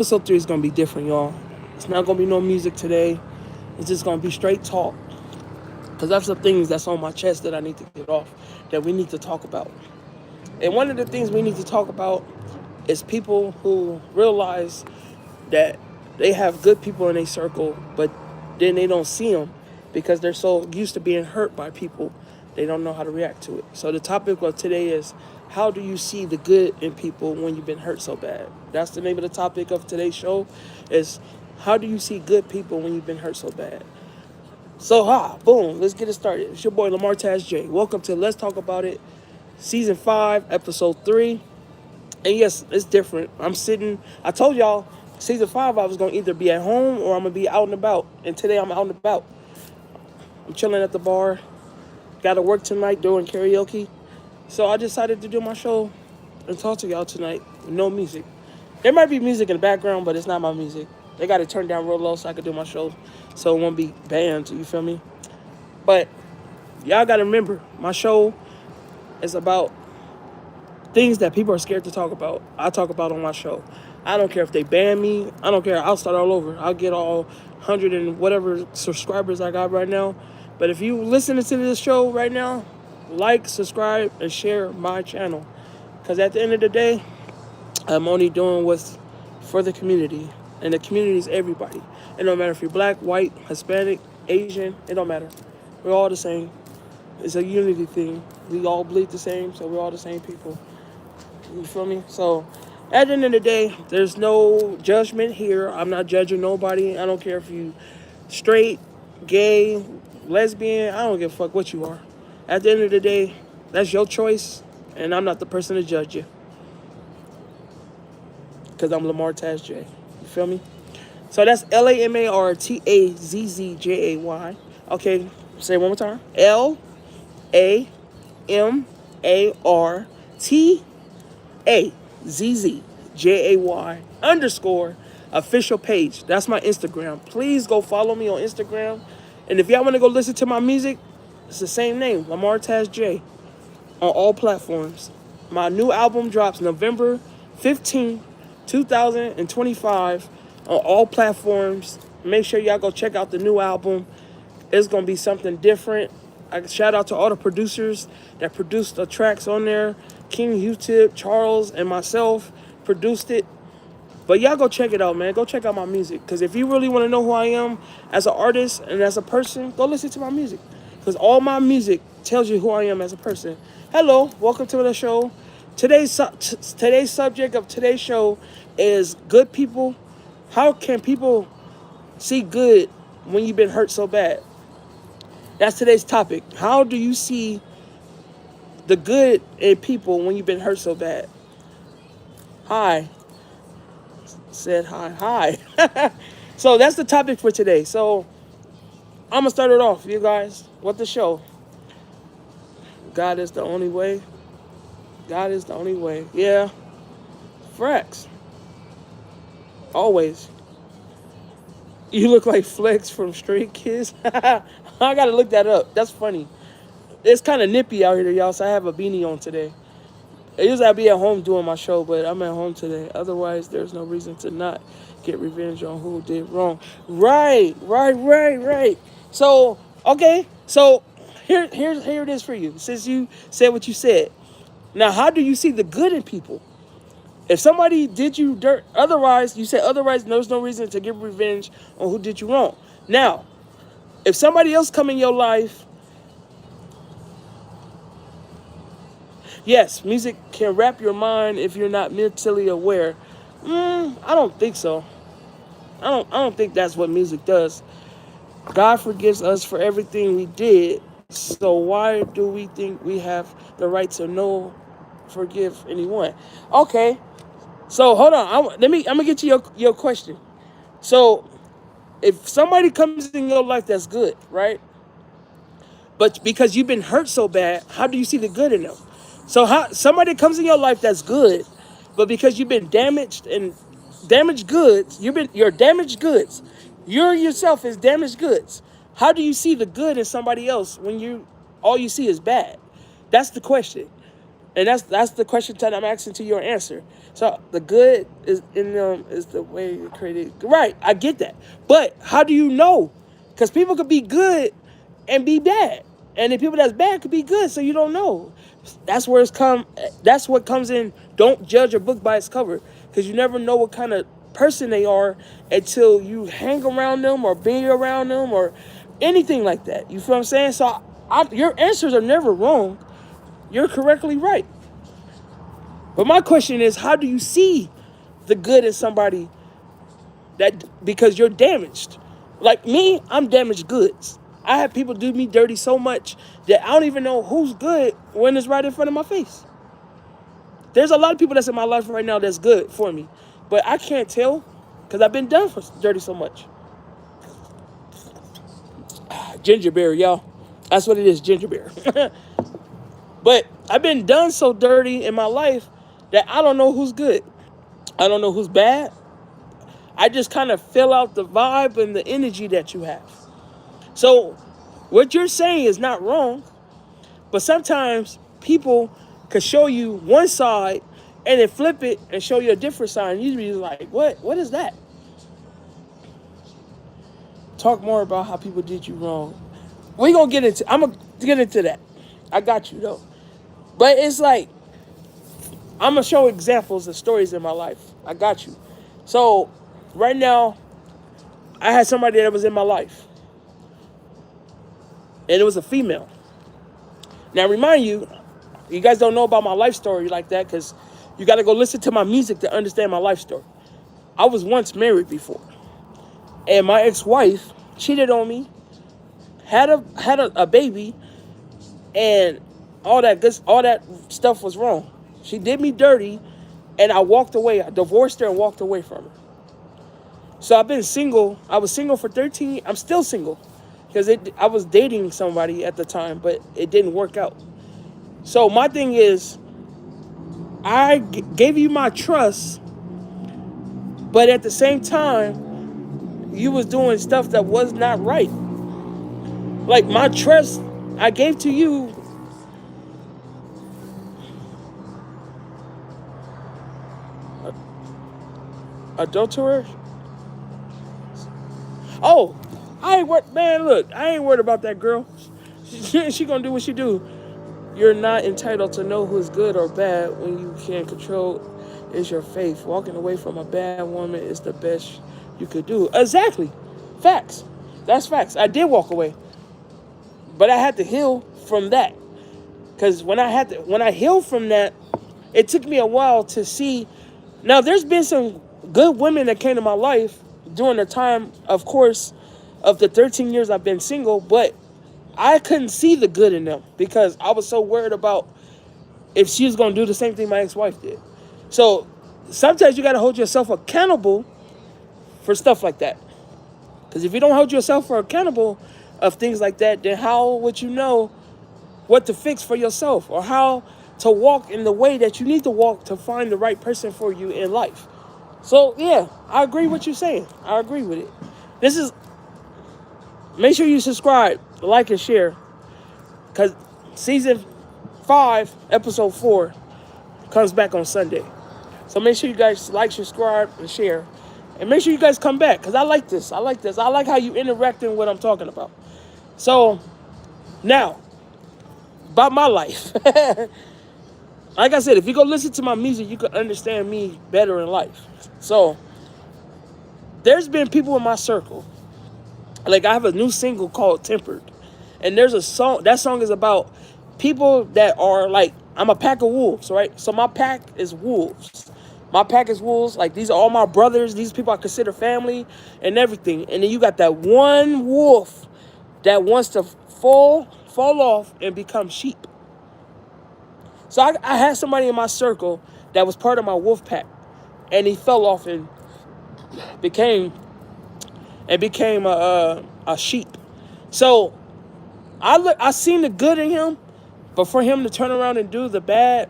episode 3 is going to be different, y'all. It's not going to be no music today. It's just going to be straight talk. Because that's some things that's on my chest that I need to get off, that we need to talk about. And one of the things we need to talk about is people who realize that they have good people in their circle, but then they don't see them because they're so used to being hurt by people, they don't know how to react to it. So the topic of today is, how do you see the good in people when you've been hurt so bad? That's the name of the topic of today's show, is how do you see good people when you've been hurt so bad? So, boom, let's get it started. It's your boy Lamar Taz J. Welcome to Let's Talk About It, Season 5, Episode 3. And yes, it's different. I told y'all, Season 5, I was going to either be at home or I'm going to be out and about. And today I'm out and about. I'm chilling at the bar. Got to work tonight doing karaoke. So I decided to do my show and talk to y'all tonight with no music. There might be music in the background, but it's not my music. They got to turn down real low so I can do my show, so it won't be banned, you feel me? But y'all got to remember, my show is about things that people are scared to talk about. I talk about on my show. I don't care if they ban me. I don't care. I'll start all over. I'll get all 100 and whatever subscribers I got right now. But if you listening to this show right now, like, subscribe, and share my channel. Because at the end of the day, I'm only doing what's for the community. And the community is everybody. It don't matter if you're black, white, Hispanic, Asian. It don't matter. We're all the same. It's a unity thing. We all bleed the same, so we're all the same people. You feel me? So, at the end of the day, there's no judgment here. I'm not judging nobody. I don't care if you straight, gay, lesbian. I don't give a fuck what you are. At the end of the day, that's your choice, and I'm not the person to judge you. Because I'm Lamar Taz J. You feel me? So that's LamarTazzjay. Okay, say it one more time. LamarTazzjay _ official page. That's my Instagram. Please go follow me on Instagram. And if y'all want to go listen to my music, it's the same name, Lamar Taz J, on all platforms. My new album drops November 15th, 2025 on all platforms. Make sure y'all go check out the new album. It's going to be something different. I shout out to all the producers that produced the tracks on there. King Q-Tip, Charles, and myself produced it. But y'all go check it out, man. Go check out my music. Because if you really want to know who I am as an artist and as a person, go listen to my music. Because all my music tells you who I am as a person. Hello, welcome to the show. Today's subject of today's show is good people. How can people see good when you've been hurt so bad? That's today's topic. How do you see the good in people when you've been hurt so bad? Hi. Said hi. So that's the topic for today. So I'm going to start it off, you guys, with the show. God is the only way. God is the only way. Yeah. Frex. Always. You look like Flex from Stray Kids. I got to look that up. That's funny. It's kind of nippy out here, y'all, so I have a beanie on today. Usually I'd be at home doing my show, but I'm at home today. Otherwise, there's no reason to not get revenge on who did wrong. Right. So, okay. So, here it is for you. Since you said what you said. Now, how do you see the good in people? If somebody did you dirt, otherwise, you said otherwise, there's no reason to get revenge on who did you wrong. Now, if somebody else come in your life, yes, music can wrap your mind if you're not mentally aware. I don't think so. I don't think that's what music does. God forgives us for everything we did. So why do we think we have the right to forgive anyone? Okay. So hold on. I'm gonna get you your question. So if somebody comes in your life that's good, right? But because you've been hurt so bad, how do you see the good in them? So how somebody comes in your life that's good, but because you've been damaged and damaged goods, you're damaged goods. You yourself is damaged goods. How do you see the good in somebody else when all you see is bad? That's the question. And that's the question that I'm asking to your answer. So the good is in them is the way you created. Right, I get that. But how do you know? Because people could be good and be bad, and the people that's bad could be good. So you don't know. That's where it's come. That's what comes in. Don't judge a book by its cover, because you never know what kind of person they are until you hang around them or be around them or anything like that. You feel what I'm saying? So your answers are never wrong. You're correctly right. But my question is, how do you see the good in somebody that because you're damaged? Like me, I'm damaged goods. I have people do me dirty so much that I don't even know who's good when it's right in front of my face. There's a lot of people that's in my life right now that's good for me, but I can't tell because I've been done for dirty so much. Ginger beer, y'all. That's what it is, ginger beer. But I've been done so dirty in my life that I don't know who's good. I don't know who's bad. I just kind of fill out the vibe and the energy that you have. So what you're saying is not wrong, but sometimes people could show you one side and then flip it and show you a different side. And you'd be like, what is that? Talk more about how people did you wrong. I'm going to get into that. I got you though. But it's like, I'm going to show examples of stories in my life. I got you. So right now, I had somebody that was in my life. And it was a female. Now, remind you, you guys don't know about my life story like that because you got to go listen to my music to understand my life story. I was once married before. And my ex-wife cheated on me, had a baby, and all that stuff was wrong. She did me dirty, and I walked away. I divorced her and walked away from her. So I've been single. I was single for 13. I'm still single because I was dating somebody at the time, but it didn't work out. So my thing is, I gave you my trust, but at the same time, you was doing stuff that was not right. Like my trust I gave to you. Adulterer? Oh, I ain't worried, man, look, I ain't worried about that girl. She gonna do what she do. You're not entitled to know who's good or bad when you can't control is your faith. Walking away from a bad woman is the best you could do. Exactly. Facts. That's facts. I did walk away. But I had to heal from that. Because when I healed from that, it took me a while to see. Now, there's been some good women that came to my life during the time, of course, of the 13 years I've been single, but I couldn't see the good in them because I was so worried about if she was going to do the same thing my ex-wife did. So sometimes you got to hold yourself accountable for stuff like that. Because if you don't hold yourself accountable of things like that, then how would you know what to fix for yourself or how to walk in the way that you need to walk to find the right person for you in life? So, yeah, I agree with what you're saying. I agree with it. Make sure you subscribe, like, and share. Because season 5, episode 4 comes back on Sunday. So make sure you guys like, subscribe, and share. And make sure you guys come back because I like this. I like how you interacting with what I'm talking about. So, now, about my life. Like I said, if you go listen to my music, you can understand me better in life. So, there's been people in my circle. Like, I have a new single called Tempered. And there's a song, that song is about people that are like, I'm a pack of wolves, right? So my pack is wolves. My pack is wolves. Like, these are all my brothers. These people I consider family and everything. And then you got that one wolf that wants to fall off and become sheep. So I had somebody in my circle that was part of my wolf pack, and he fell off and became a sheep. So I seen the good in him, but for him to turn around and do the bad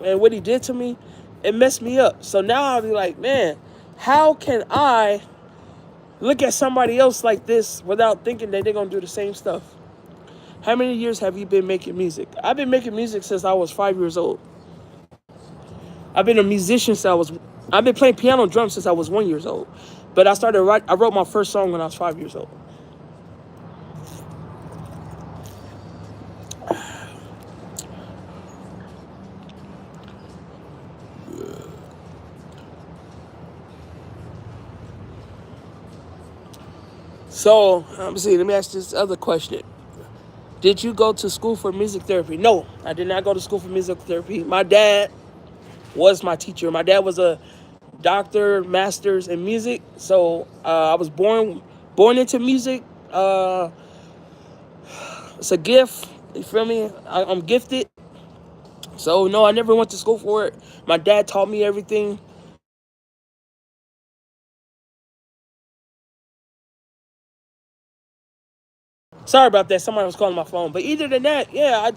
and what he did to me, it messed me up. So now I'll be like, man, how can I look at somebody else like this without thinking that they're gonna do the same stuff? How many years have you been making music? I've been making music since I was 5 years old. I've been a musician since I've been playing piano and drums since I was 1 year old. But I wrote my first song when I was 5 years old. So, let me ask this other question. Did you go to school for music therapy? No, I did not go to school for music therapy. My dad was my teacher. My dad was a doctor, master's in music. So I was born into music. It's a gift. You feel me? I'm gifted. So no, I never went to school for it. My dad taught me everything. Sorry about that. Somebody was calling my phone. But either than that, yeah,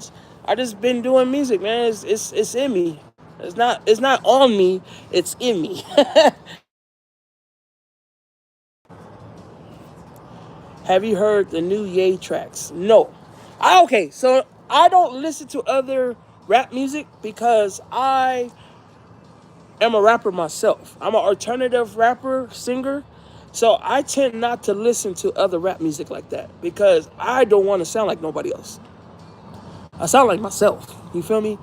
I just been doing music, man. It's in me. It's not on me. It's in me. Have you heard the new Ye tracks? No. Okay, so I don't listen to other rap music because I am a rapper myself. I'm an alternative rapper, singer. So I tend not to listen to other rap music like that because I don't want to sound like nobody else. I sound like myself. You feel me?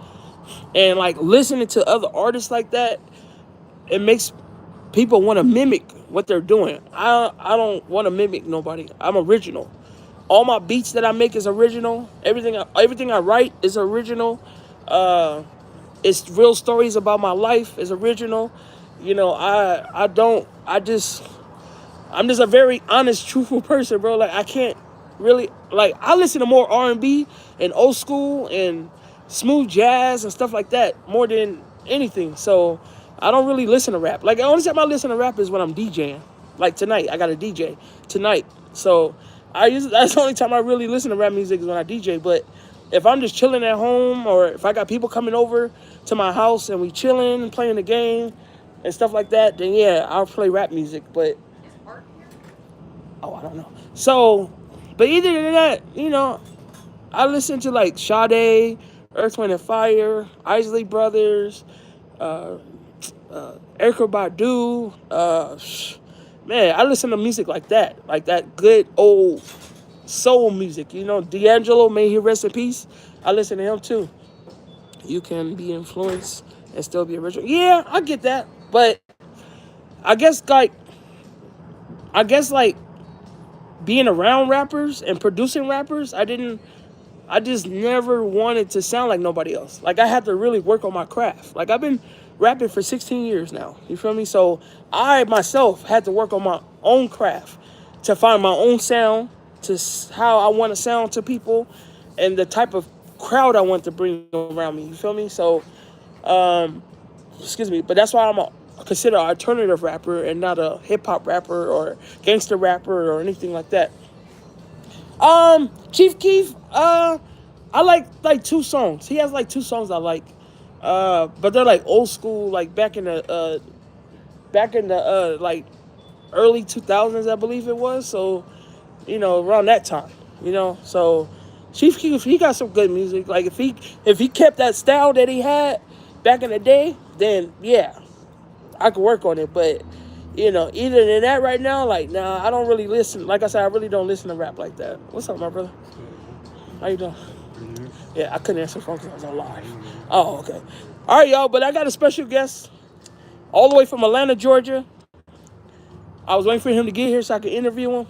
And like listening to other artists like that, it makes people want to mimic what they're doing. I don't want to mimic nobody. I'm original. All my beats that I make is original. Everything I write is original. It's real stories about my life is original. You know, I'm just a very honest, truthful person, bro. Like I can't really like I listen to more R&B and old school and smooth jazz and stuff like that more than anything. So I don't really listen to rap. Like the only time I listen to rap is when I'm DJing. Like tonight, I got a DJ tonight. So that's the only time I really listen to rap music is when I DJ. But if I'm just chilling at home or if I got people coming over to my house and we chilling and playing the game and stuff like that, then yeah, I'll play rap music. But oh, I don't know. So, but either than that, you know, I listen to like Sade, Earth, Wind and Fire, Isley Brothers, Erykah Badu. Man, I listen to music like that good old soul music. You know, D'Angelo, may he rest in peace. I listen to him too. You can be influenced and still be original. Yeah, I get that, but I guess like being around rappers and producing rappers, I just never wanted to sound like nobody else. Like I had to really work on my craft. Like I've been rapping for 16 years now. You feel me? So I myself had to work on my own craft to find my own sound, to how I want to sound to people, and the type of crowd I want to bring around me. You feel me? So, excuse me, but that's why consider an alternative rapper and not a hip hop rapper or gangster rapper or anything like that. Chief Keef, I like two songs. He has like two songs I like. But they're like old school, like back in the like early 2000s, I believe it was. So, you know, around that time, you know. So Chief Keef, he got some good music. Like if he kept that style that he had back in the day, then yeah, I could work on it. But you know, either than that right now, like nah, I don't really listen. Like I said, I really don't listen to rap like that. What's up, my brother? How you doing? Yeah, I couldn't answer the phone because I was on live. Oh, okay. All right, y'all. But I got a special guest all the way from Atlanta, Georgia. I was waiting for him to get here so I could interview him.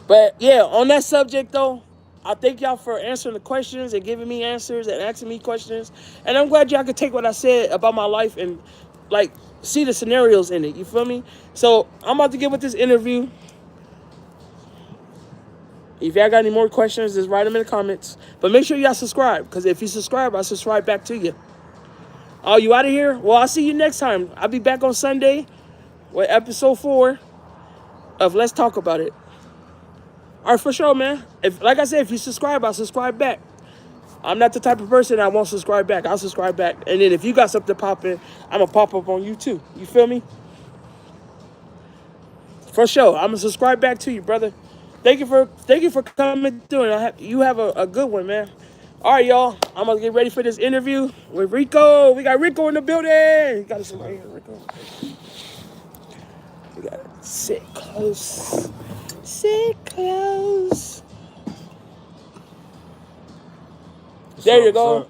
But yeah, on that subject though, I thank y'all for answering the questions and giving me answers and asking me questions. And I'm glad y'all could take what I said about my life and like see the scenarios in it. You feel me? So I'm about to get with this interview. If y'all got any more questions, just write them in the comments. But make sure y'all subscribe, because if you subscribe, I'll subscribe back to you. Oh, you out of here? Well, I'll see you next time. I'll be back on Sunday with episode 4 of Let's Talk About It. All right, for sure, man. Like I said, if you subscribe, I'll subscribe back. I'm not the type of person that won't subscribe back. I'll subscribe back. And then if you got something popping, I'm going to pop up on you too. You feel me? For sure. I'm going to subscribe back to you, brother. Thank you for coming through. And you have a good one, man. All right, y'all. I'm gonna get ready for this interview with Rico. We got Rico in the building. You got us right here, Rico. We got it. Sit close. Sit close. There you go.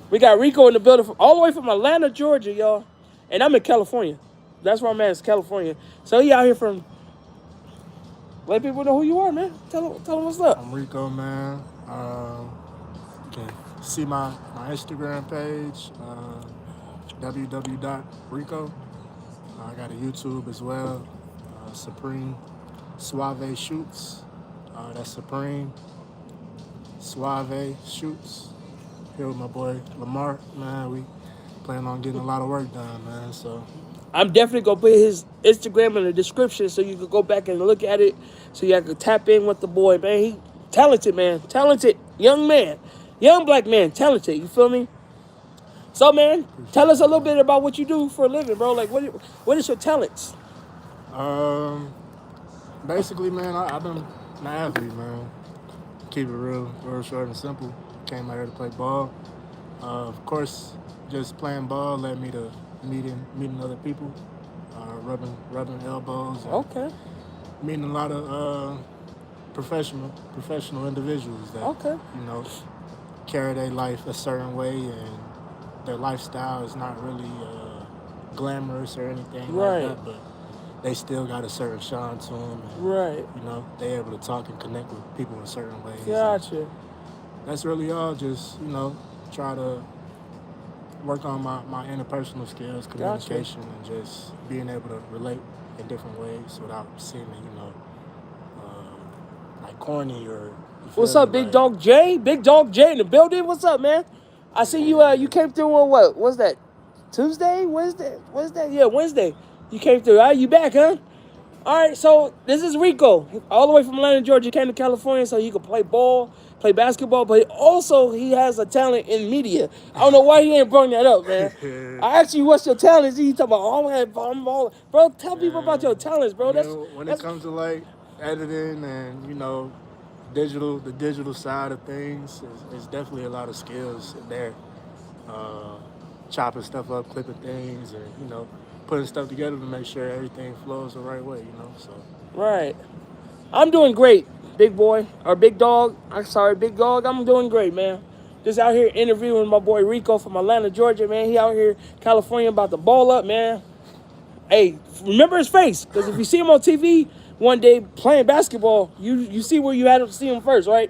We got Rico in the building all the way from Atlanta, Georgia, y'all. And I'm in California. That's where I'm at, is California. So he out here from. Let people know who you are, man. Tell them what's up. I'm Rico, man. You can see my Instagram page, www.rico. I got a YouTube as well, Supreme Suave Shoots. That's Supreme Suave Shoots. Here with my boy Lamar, man. We plan on getting a lot of work done, man. So I'm definitely gonna put his Instagram in the description so you can go back and look at it, so you can tap in with the boy, man. He talented, man. Talented young man, young black man, talented. You feel me? So, man, tell us a little bit about what you do for a living, bro. Like, what is your talents? Basically, man, I've been an athlete, man. Keep it real short and simple. Came out here to play ball. Of course, just playing ball led me to meeting other people, rubbing elbows, and Okay. meeting a lot of professional individuals that carry their life a certain way, and their lifestyle is not really glamorous or anything Right. like that, but they still got a certain shine to them. And, Right. they're able to talk and connect with people in certain ways. Gotcha. That's really all. Just try to work on my interpersonal skills, communication, and just being able to relate in different ways without seeming, like corny or. What's up, Big Dog J? Big Dog J in the building. What's up, man? I see you. You came through on what? What's that? Tuesday? Wednesday? Yeah, Wednesday. You came through. All right, you back, huh? All right, so this is Rico, all the way from Atlanta, Georgia. He came to California so he could play ball, play basketball, but also he has a talent in media. I don't know why he ain't brought that up, man. I asked you what's your talents. He talking about, I'm all, bro, tell people about your talents, bro. When it comes to like editing and the digital side of things, is definitely a lot of skills there. Chopping stuff up, clipping things, and putting stuff together to make sure everything flows the right way. So. Right. I'm doing great, big boy or big dog. I'm sorry, big dog. I'm doing great, man. Just out here interviewing my boy Rico from Atlanta, Georgia, man. He out here California about to ball up, man. Hey, remember his face, because if you see him on TV one day playing basketball, you see where you had to see him first, right?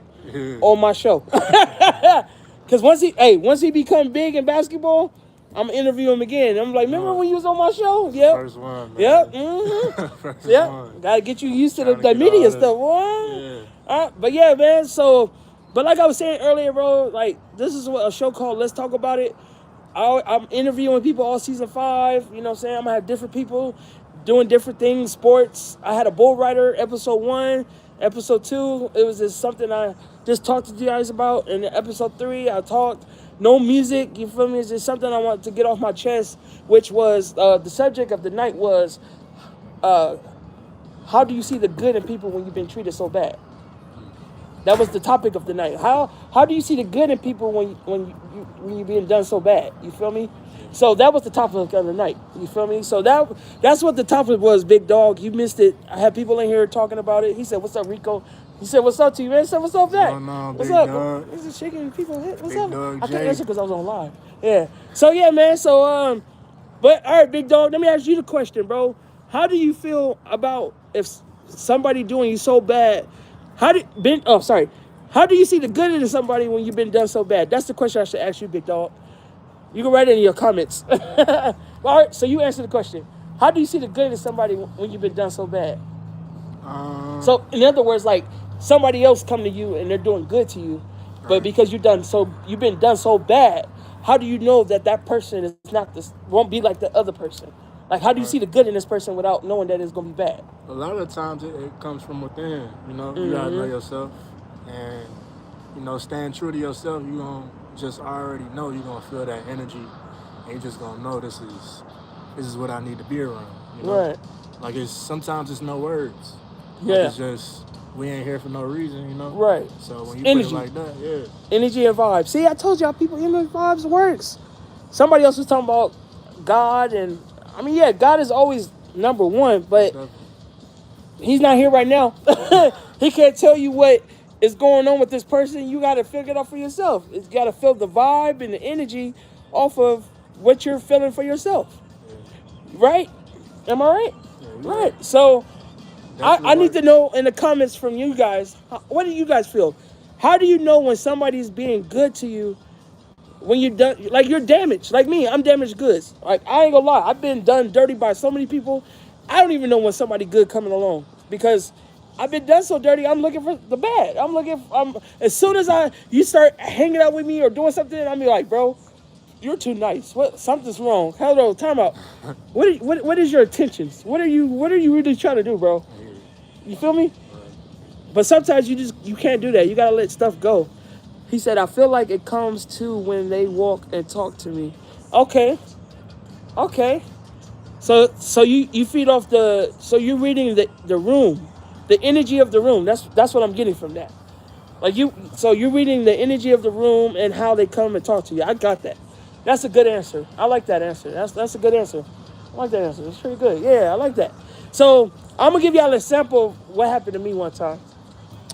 On my show. Because once he become big in basketball, I'm interviewing him again. I'm like, remember when you was on my show? Yep. First one, man. Yep. Mm-hmm. First yep. one. Gotta get you used to the media stuff. What? Yeah. But yeah, man. So, but like I was saying earlier, bro, like this is what a show called Let's Talk About It. I'm interviewing people all season 5. You know what I'm saying? I'm gonna have different people doing different things, sports. I had a bull rider, episode 1. Episode 2, it was just something I just talked to you guys about. And episode 3, I talked no music. You feel me? It's just something I wanted to get off my chest, which was the subject of the night was how do you see the good in people when you've been treated so bad? That was the topic of the night. How do you see the good in people when you're being done so bad? You feel me? So that was the topic of the night. You feel me? So that's what the topic was, big dog. You missed it. I had people in here talking about it. He said, "What's up, Rico?" He said, "What's up to you, man?" I said, "What's up, Zach? No, What's big up?" dog. He's just shaking people. What's Big up? dog, I can't Jay. answer because I was on live. Yeah. So yeah, man. So but all right, big dog. Let me ask you the question, bro. How do you feel about if somebody doing you so bad? How do you see the good in somebody when you've been done so bad? That's the question I should ask you, big dog. You can write it in your comments. All right, so you answer the question. How do you see the good in somebody when you've been done so bad? So, in other words, like somebody else come to you and they're doing good to you, but because you've been done so bad, how do you know that person is won't be like the other person? Like, how do you see the good in this person without knowing that it's gonna be bad? A lot of the times it comes from within. You gotta know yourself, and staying true to yourself. You gonna just already know you're gonna feel that energy, and you're just gonna know this is what I need to be around. Right. Like sometimes it's no words. Yeah. Like it's just we ain't here for no reason, you know. Right. So when you Energy. put it like that, yeah. Energy and vibes. See, I told y'all people, energy vibes works. Somebody else was talking about God, and I mean, yeah, God is always number one, but Definitely. he's not here right now. He can't tell you what is going on with this person. You got to figure it out for yourself. It's got to feel the vibe and the energy off of what you're feeling for yourself. Right? Am I right? Yeah, Right. So I need to works. know in the comments from you guys, what do you guys feel? How do you know when somebody's being good to you when you're done, like you're damaged? Like me, I'm damaged goods. Like I ain't gonna lie, I've been done dirty by so many people. I don't even know when somebody good coming along because I've been done so dirty. I'm looking for the bad. As soon as you start hanging out with me or doing something, I'm like, bro, you're too nice. What? Something's wrong. Hello, time out. What is your intentions? What are you really trying to do, bro? You feel me? But sometimes you can't do that. You gotta let stuff go. He said, I feel like it comes to when they walk and talk to me. Okay. Okay. So you feed off so you're reading the room, the energy of the room. That's what I'm getting from that. Like you're reading the energy of the room and how they come and talk to you. I got that. That's a good answer. I like that answer. That's a good answer. I like that answer. It's pretty good. Yeah, I like that. So I'm gonna give y'all a sample of what happened to me one time.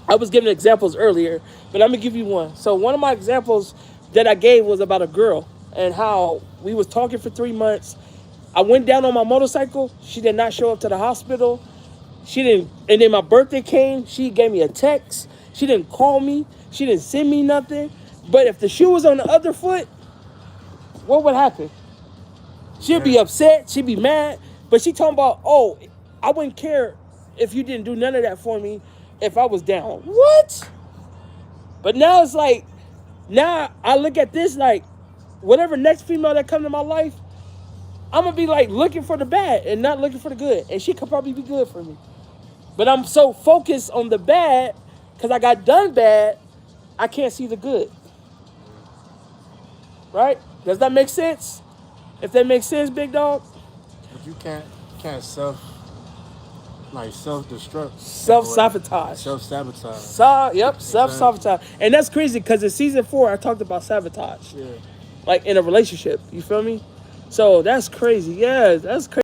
I was giving examples earlier, but I'm gonna give you one. So one of my examples that I gave was about a girl and how we was talking for 3 months. I went down on my motorcycle. She did not show up to the hospital. She didn't, and then my birthday came. She gave me a text. She didn't call me. She didn't send me nothing. But if the shoe was on the other foot, what would happen? She'd be upset. She'd be mad. But she talking about, oh, I wouldn't care if you didn't do none of that for me if I was down. What? But now it's like, now I look at this like, whatever next female that come to my life, I'm gonna be like looking for the bad and not looking for the good. And she could probably be good for me. But I'm so focused on the bad because I got done bad, I can't see the good. Right? Does that make sense? If that makes sense, big dog. But you can't self-destruct. Self-sabotage. Self-sabotage. Yep, self-sabotage. And that's crazy because in season 4, I talked about sabotage. Yeah. Like in a relationship. You feel me? So that's crazy. Yeah, that's crazy.